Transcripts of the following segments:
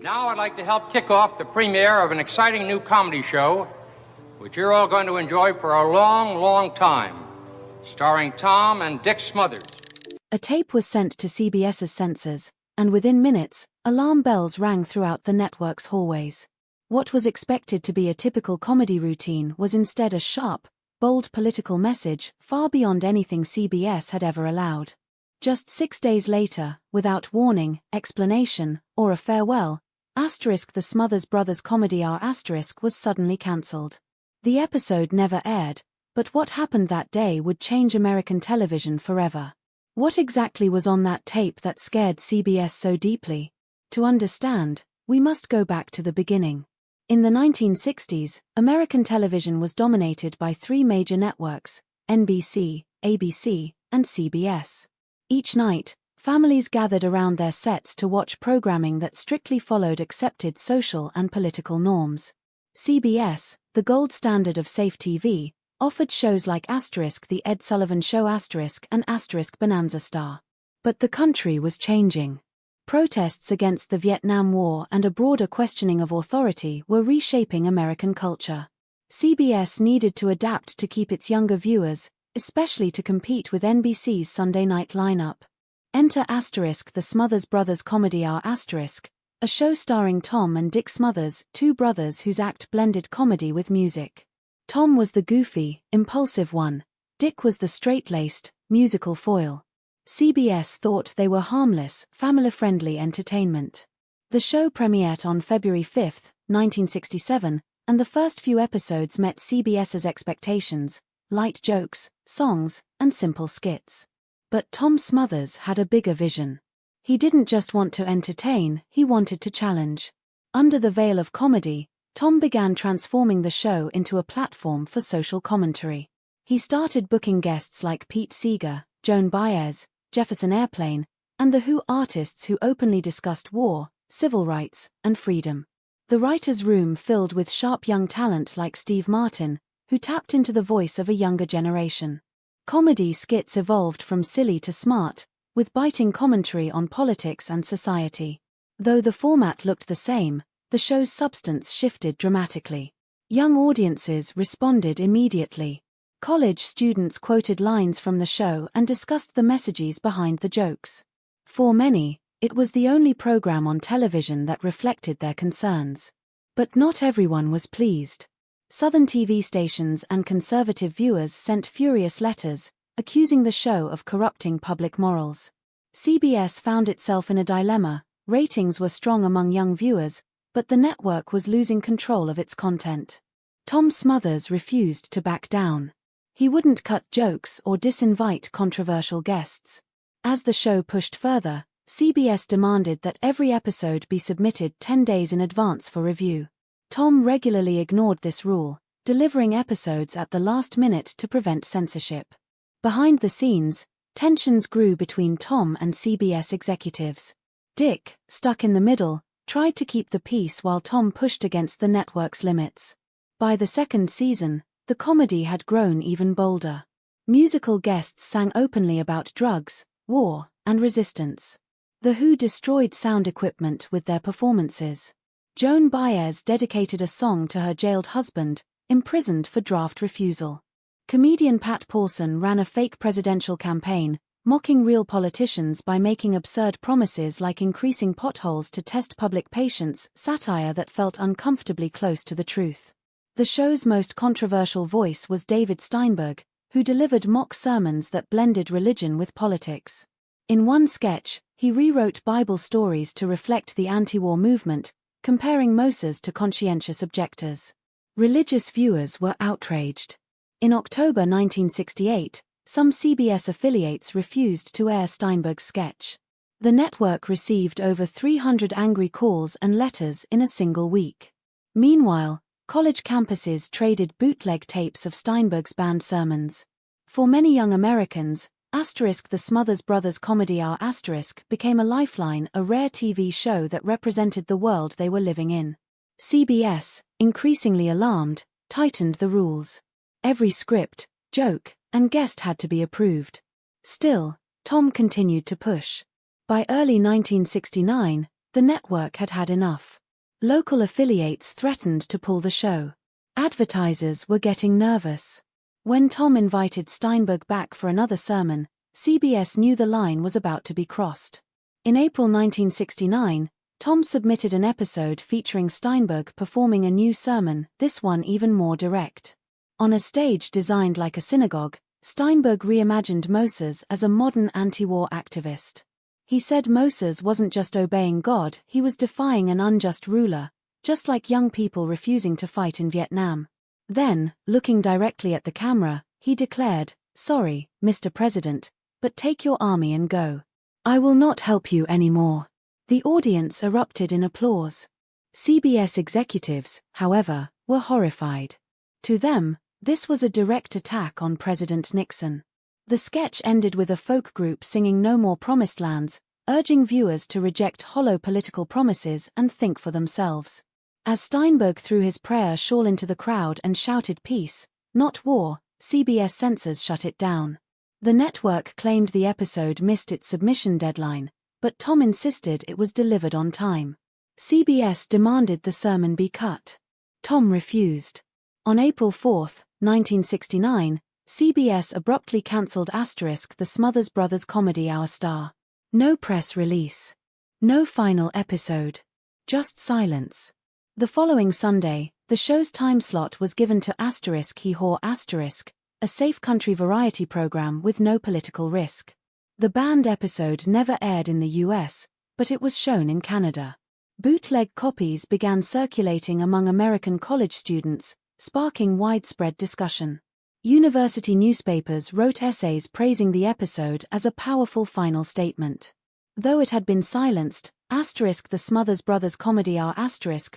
Now I'd like to help kick off the premiere of an exciting new comedy show, which you're all going to enjoy for a long, long time, starring Tom and Dick Smothers. A tape was sent to CBS's censors, and within minutes, alarm bells rang throughout the network's hallways. What was expected to be a typical comedy routine was instead a sharp, bold political message far beyond anything CBS had ever allowed. Just 6 days later, without warning, explanation, or a farewell, the Smothers Brothers Comedy Hour was suddenly cancelled. The episode never aired, but what happened that day would change American television forever. What exactly was on that tape that scared CBS so deeply? To understand, we must go back to the beginning. In the 1960s, American television was dominated by 3 major networks: NBC, ABC, and CBS. Each night, families gathered around their sets to watch programming that strictly followed accepted social and political norms. CBS, the gold standard of safe TV, offered shows like The Ed Sullivan Show and Bonanza Star. But the country was changing. Protests against the Vietnam War and a broader questioning of authority were reshaping American culture. CBS needed to adapt to keep its younger viewers, especially to compete with NBC's Sunday night lineup. Enter the Smothers Brothers Comedy Hour a show starring Tom and Dick Smothers, 2 brothers whose act blended comedy with music. Tom was the goofy, impulsive one. Dick was the straight-laced, musical foil. CBS thought they were harmless, family-friendly entertainment. The show premiered on February 5, 1967, and the first few episodes met CBS's expectations: light jokes, songs, and simple skits. But Tom Smothers had a bigger vision. He didn't just want to entertain, he wanted to challenge. Under the veil of comedy, Tom began transforming the show into a platform for social commentary. He started booking guests like Pete Seeger, Joan Baez, Jefferson Airplane, and The Who artists who openly discussed war, civil rights, and freedom. The writer's room filled with sharp young talent like Steve Martin, who tapped into the voice of a younger generation. Comedy skits evolved from silly to smart, with biting commentary on politics and society. Though the format looked the same, the show's substance shifted dramatically. Young audiences responded immediately. College students quoted lines from the show and discussed the messages behind the jokes. For many, it was the only program on television that reflected their concerns. But not everyone was pleased. Southern TV stations and conservative viewers sent furious letters, accusing the show of corrupting public morals. CBS found itself in a dilemma. Ratings were strong among young viewers, but the network was losing control of its content. Tom Smothers refused to back down. He wouldn't cut jokes or disinvite controversial guests. As the show pushed further, CBS demanded that every episode be submitted 10 days in advance for review. Tom regularly ignored this rule, delivering episodes at the last minute to prevent censorship. Behind the scenes, tensions grew between Tom and CBS executives. Dick, stuck in the middle, tried to keep the peace while Tom pushed against the network's limits. By the second season, the comedy had grown even bolder. Musical guests sang openly about drugs, war, and resistance. The Who destroyed sound equipment with their performances. Joan Baez dedicated a song to her jailed husband, imprisoned for draft refusal. Comedian Pat Paulson ran a fake presidential campaign, mocking real politicians by making absurd promises like increasing potholes to test public patience, satire that felt uncomfortably close to the truth. The show's most controversial voice was David Steinberg, who delivered mock sermons that blended religion with politics. In one sketch, he rewrote Bible stories to reflect the anti-war movement, comparing Moses to conscientious objectors. Religious viewers were outraged. In October 1968, some CBS affiliates refused to air Steinberg's sketch. The network received over 300 angry calls and letters in a single week. Meanwhile, college campuses traded bootleg tapes of Steinberg's banned sermons. For many young Americans, the Smothers Brothers Comedy Hour became a lifeline, a rare TV show that represented the world they were living in. CBS, increasingly alarmed, tightened the rules. Every script, joke, and guest had to be approved. Still, Tom continued to push. By early 1969, The network had had enough. Local affiliates threatened to pull the show. Advertisers were getting nervous. When Tom invited Steinberg back for another sermon, CBS knew the line was about to be crossed. In April 1969, Tom submitted an episode featuring Steinberg performing a new sermon, this one even more direct. On a stage designed like a synagogue, Steinberg reimagined Moses as a modern anti-war activist. He said Moses wasn't just obeying God, he was defying an unjust ruler, just like young people refusing to fight in Vietnam. Then, looking directly at the camera, he declared, "Sorry, Mr. President, but take your army and go. I will not help you anymore." The audience erupted in applause. CBS executives, however, were horrified. To them, this was a direct attack on President Nixon. The sketch ended with a folk group singing "No More Promised Lands," urging viewers to reject hollow political promises and think for themselves. As Steinberg threw his prayer shawl into the crowd and shouted "Peace, not war," CBS censors shut it down. The network claimed the episode missed its submission deadline, but Tom insisted it was delivered on time. CBS demanded the sermon be cut. Tom refused. On April 4, 1969, CBS abruptly cancelled the Smothers Brothers Comedy Hour star. No press release. No final episode. Just silence. The following Sunday, the show's time slot was given to Hee Haw *, a safe country variety program with no political risk. The banned episode never aired in the US, but it was shown in Canada. Bootleg copies began circulating among American college students, sparking widespread discussion. University newspapers wrote essays praising the episode as a powerful final statement. Though it had been silenced, the Smothers Brothers Comedy Hour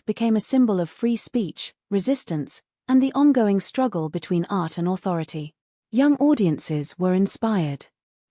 became a symbol of free speech, resistance, and the ongoing struggle between art and authority. Young audiences were inspired.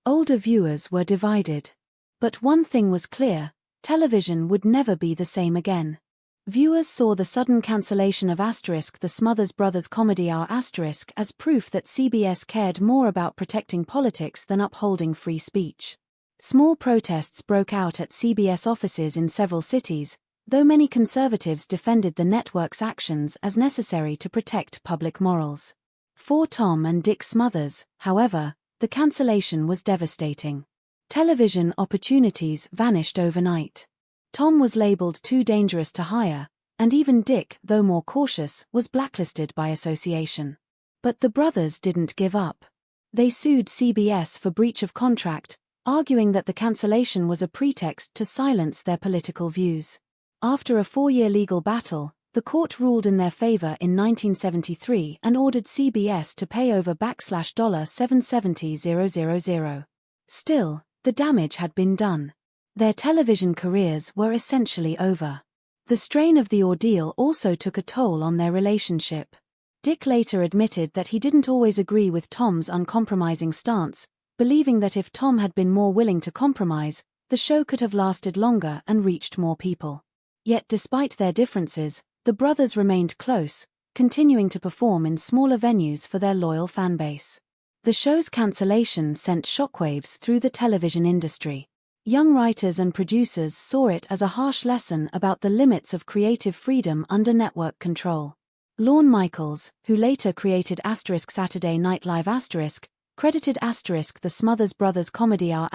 Older viewers were divided. But one thing was clear: television would never be the same again. Viewers saw the sudden cancellation of the Smothers Brothers Comedy Hour as proof that CBS cared more about protecting politics than upholding free speech. Small protests broke out at CBS offices in several cities, though many conservatives defended the network's actions as necessary to protect public morals. For Tom and Dick Smothers, however, the cancellation was devastating. Television opportunities vanished overnight. Tom was labeled too dangerous to hire, and even Dick, though more cautious, was blacklisted by association. But the brothers didn't give up. They sued CBS for breach of contract, arguing that the cancellation was a pretext to silence their political views. After a 4-year legal battle, the court ruled in their favor in 1973 and ordered CBS to pay over $770,000. Still, the damage had been done. Their television careers were essentially over. The strain of the ordeal also took a toll on their relationship. Dick later admitted that he didn't always agree with Tom's uncompromising stance, believing that if Tom had been more willing to compromise, the show could have lasted longer and reached more people. Yet despite their differences, the brothers remained close, continuing to perform in smaller venues for their loyal fanbase. The show's cancellation sent shockwaves through the television industry. Young writers and producers saw it as a harsh lesson about the limits of creative freedom under network control. Lorne Michaels, who later created Saturday Night Live credited the Smothers Brothers Comedy Hour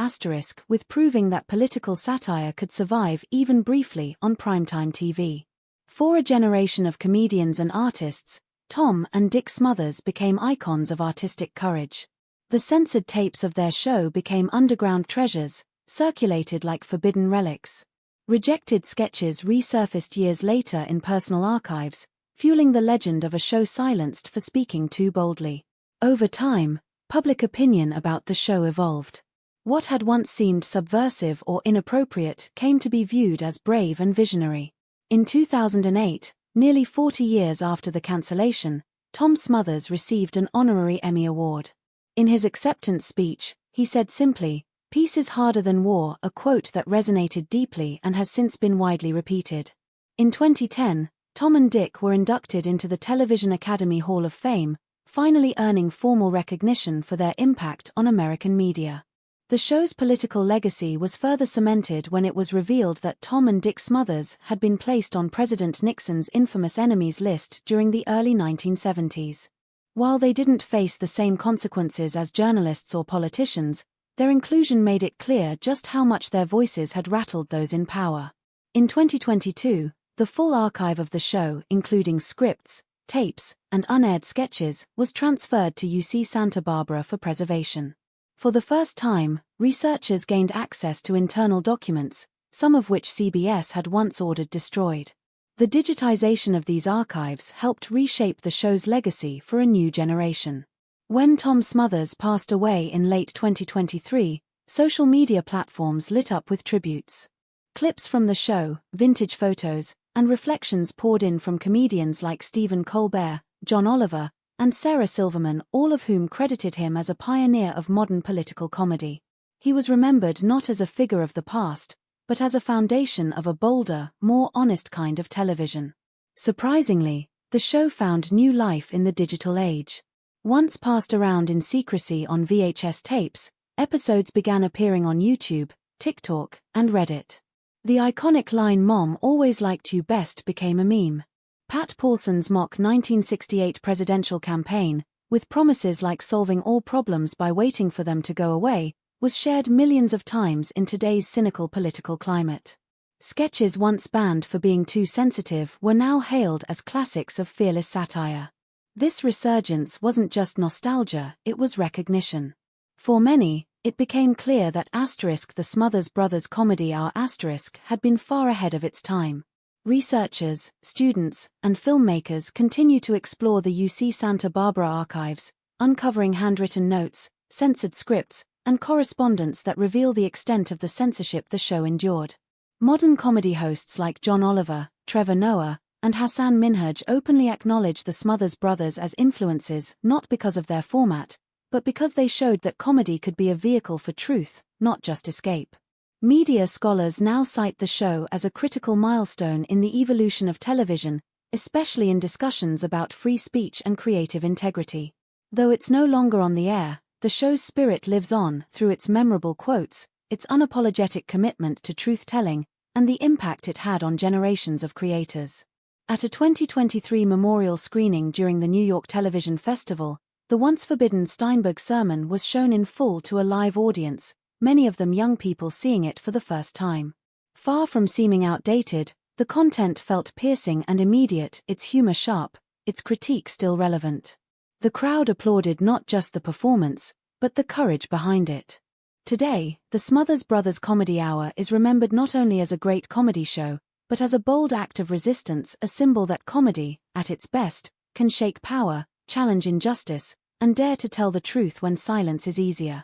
with proving that political satire could survive even briefly on primetime TV. For a generation of comedians and artists, Tom and Dick Smothers became icons of artistic courage. The censored tapes of their show became underground treasures, circulated like forbidden relics. Rejected sketches resurfaced years later in personal archives, fueling the legend of a show silenced for speaking too boldly. Over time, public opinion about the show evolved. What had once seemed subversive or inappropriate came to be viewed as brave and visionary. In 2008, nearly 40 years after the cancellation, Tom Smothers received an honorary Emmy Award. In his acceptance speech, he said simply, "Peace is harder than war," a quote that resonated deeply and has since been widely repeated. In 2010, Tom and Dick were inducted into the Television Academy Hall of Fame, finally earning formal recognition for their impact on American media. The show's political legacy was further cemented when it was revealed that Tom and Dick Smothers had been placed on President Nixon's infamous enemies list during the early 1970s. While they didn't face the same consequences as journalists or politicians, their inclusion made it clear just how much their voices had rattled those in power. In 2022, the full archive of the show, including scripts, tapes, and unaired sketches, was transferred to UC Santa Barbara for preservation. For the first time, researchers gained access to internal documents, some of which CBS had once ordered destroyed. The digitization of these archives helped reshape the show's legacy for a new generation. When Tom Smothers passed away in late 2023, social media platforms lit up with tributes. Clips from the show, vintage photos, and reflections poured in from comedians like Stephen Colbert, John Oliver, and Sarah Silverman, all of whom credited him as a pioneer of modern political comedy. He was remembered not as a figure of the past, but as a foundation of a bolder, more honest kind of television. Surprisingly, the show found new life in the digital age. Once passed around in secrecy on VHS tapes, episodes began appearing on YouTube, TikTok, and Reddit. The iconic line "Mom always liked you best" became a meme. Pat Paulson's mock 1968 presidential campaign, with promises like solving all problems by waiting for them to go away, was shared millions of times in today's cynical political climate. Sketches once banned for being too sensitive were now hailed as classics of fearless satire. This resurgence wasn't just nostalgia, it was recognition. For many, it became clear that the Smothers Brothers Comedy Hour had been far ahead of its time. Researchers, students, and filmmakers continue to explore the UC Santa Barbara archives, uncovering handwritten notes, censored scripts, and correspondence that reveal the extent of the censorship the show endured. Modern comedy hosts like John Oliver, Trevor Noah, and Hassan Minhaj openly acknowledge the Smothers Brothers as influences not because of their format, but because they showed that comedy could be a vehicle for truth, not just escape. Media scholars now cite the show as a critical milestone in the evolution of television, especially in discussions about free speech and creative integrity. Though it's no longer on the air, the show's spirit lives on through its memorable quotes, its unapologetic commitment to truth-telling, and the impact it had on generations of creators. At a 2023 memorial screening during the New York Television Festival, the once forbidden Steinberg sermon was shown in full to a live audience, many of them young people seeing it for the first time. Far from seeming outdated, the content felt piercing and immediate, its humor sharp, its critique still relevant. The crowd applauded not just the performance, but the courage behind it. Today, the Smothers Brothers Comedy Hour is remembered not only as a great comedy show, but as a bold act of resistance, a symbol that comedy, at its best, can shake power, challenge injustice, and dare to tell the truth when silence is easier.